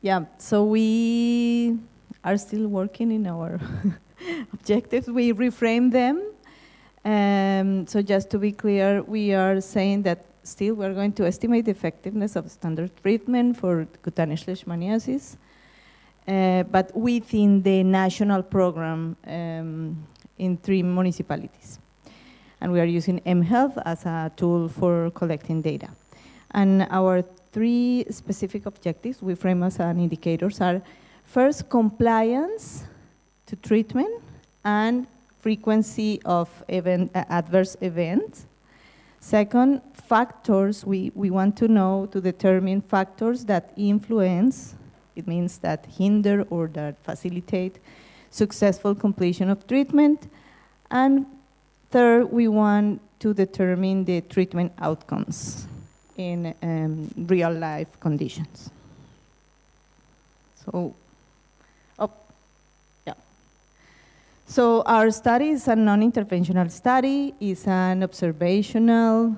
Yeah, so we are still working in our objectives. We reframe them. So just to be clear, we are saying that still we're going to estimate the effectiveness of standard treatment for cutaneous leishmaniasis, but within the national program in 3 municipalities. And we are using mHealth as a tool for collecting data. And our 3 specific objectives we frame as an indicators are, first, compliance to treatment and frequency of adverse events. Second, factors, we want to know to determine factors that influence, it means that hinder or that facilitate successful completion of treatment. And third, we want to determine the treatment outcomes in real life conditions. So, So our study is a non-interventional study, is an observational,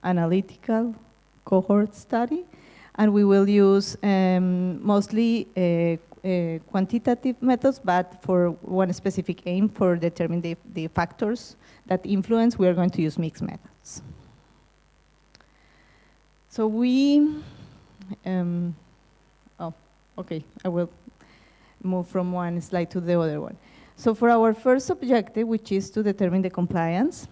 analytical cohort study, and we will use mostly quantitative methods, but for one specific aim for determining the factors that influence, we are going to use mixed methods. So we, okay, I will move from one slide to the other one. So for our first objective, which is to determine the compliance,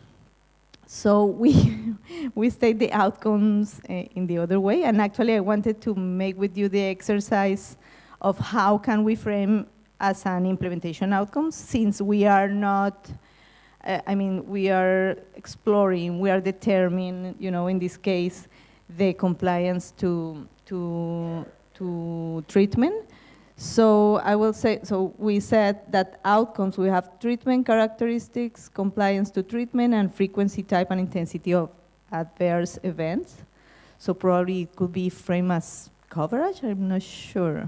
so we state the outcomes in the other way, and actually I wanted to make with you the exercise of how can we frame as an implementation outcomes, since we are not, we are exploring, we are determining, in this case, the compliance to treatment. So I will say, so we said that outcomes, we have treatment characteristics, compliance to treatment, and frequency, type, and intensity of adverse events. So probably it could be framed as coverage, I'm not sure.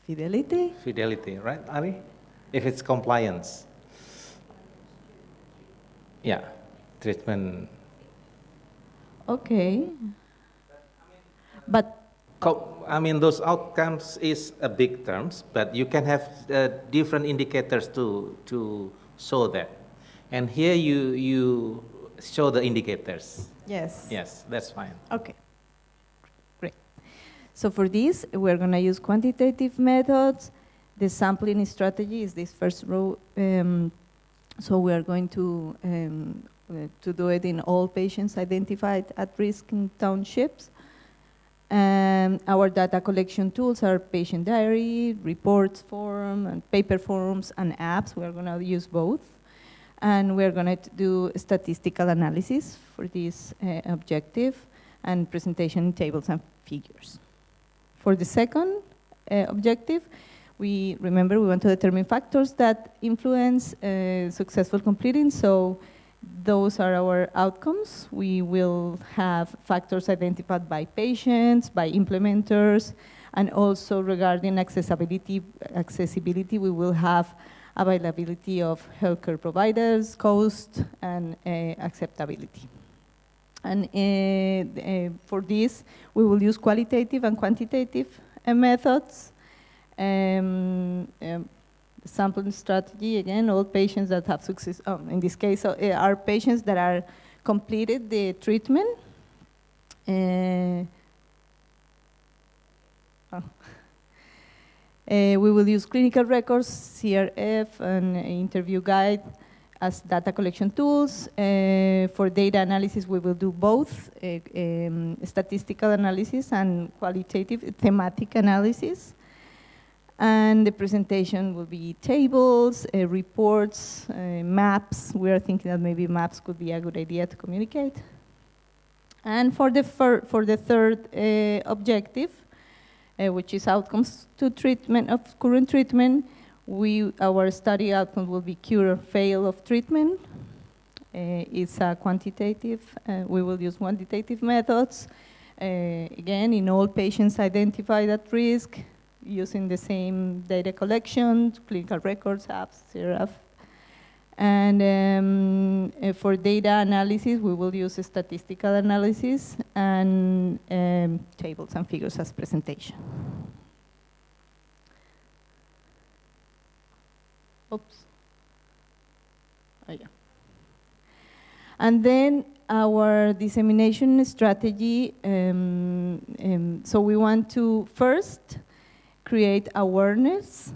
Fidelity? Fidelity, right, Ari? If it's compliance. Yeah, treatment. Okay. But those outcomes is a big terms, but you can have different indicators to show that. And here you show the indicators. yes. Yes, that's fine. Okay, great. So for this, we're going to use quantitative methods. The sampling strategy is this first row. So we are going to do it in all patients identified at risk in townships. Our data collection tools are patient diary, reports form, and paper forms, and apps. We're going to use both. And we're going to do statistical analysis for this objective and presentation in tables and figures. For the second objective, we want to determine factors that influence successful completing. So those are our outcomes. We will have factors identified by patients, by implementers, and also regarding accessibility, we will have availability of healthcare providers, cost, and acceptability. And for this, we will use qualitative and quantitative methods. Sampling strategy, again, all patients that have success, in this case, are patients that are completed the treatment. We will use clinical records, CRF, and interview guide as data collection tools. For data analysis, we will do both statistical analysis and qualitative thematic analysis. And the presentation will be tables, reports, maps. We are thinking that maybe maps could be a good idea to communicate. And for the third objective, which is outcomes to treatment of current treatment, our study outcome will be cure or fail of treatment. It's a quantitative. We will use quantitative methods. Again, in all patients identified at risk, using the same data collection, clinical records, apps, CRF. And for data analysis, we will use statistical analysis and tables and figures as presentation. Oops. Oh, yeah. And then our dissemination strategy, so we want to first create awareness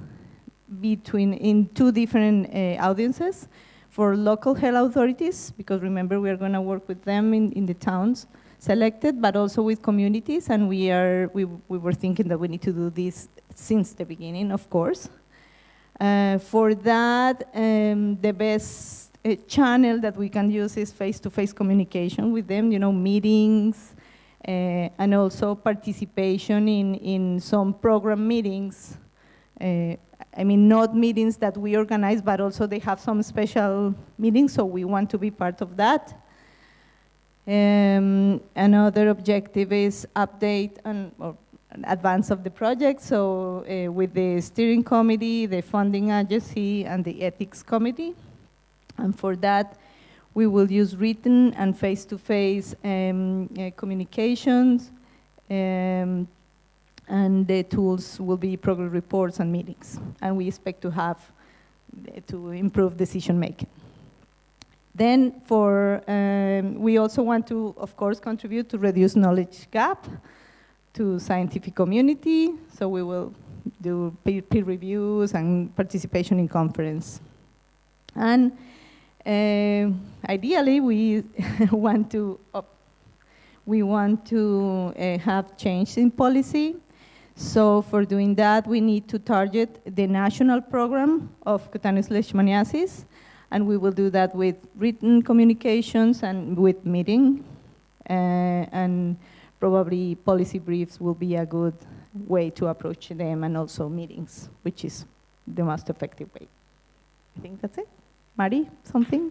in two different audiences. For local health authorities, because remember we are going to work with them in the towns selected, but also with communities, and we were thinking that we need to do this since the beginning, of course. For that, the best channel that we can use is face-to-face communication with them, meetings, and also participation in some program meetings. Not meetings that we organize, but also they have some special meetings, so we want to be part of that. Another objective is update or advance of the project, so with the steering committee, the funding agency, and the ethics committee. And for that, we will use written and face-to-face communications, and the tools will be progress reports and meetings. And we expect to improve decision making. Then we also want to, of course, contribute to reduce knowledge gap to scientific community. So we will do peer reviews and participation in conference. And ideally, we want to have change in policy. So for doing that, we need to target the national program of cutaneous leishmaniasis, and we will do that with written communications and with meeting, and probably policy briefs will be a good way to approach them, and also meetings, which is the most effective way. I think that's it. Mari, something?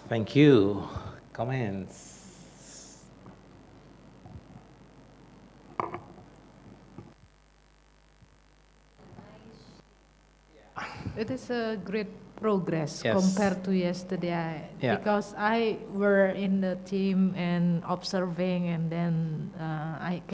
Thank you. Comments? It is a great progress Yes. compared to yesterday, Yeah. because I were in the team and observing, and then I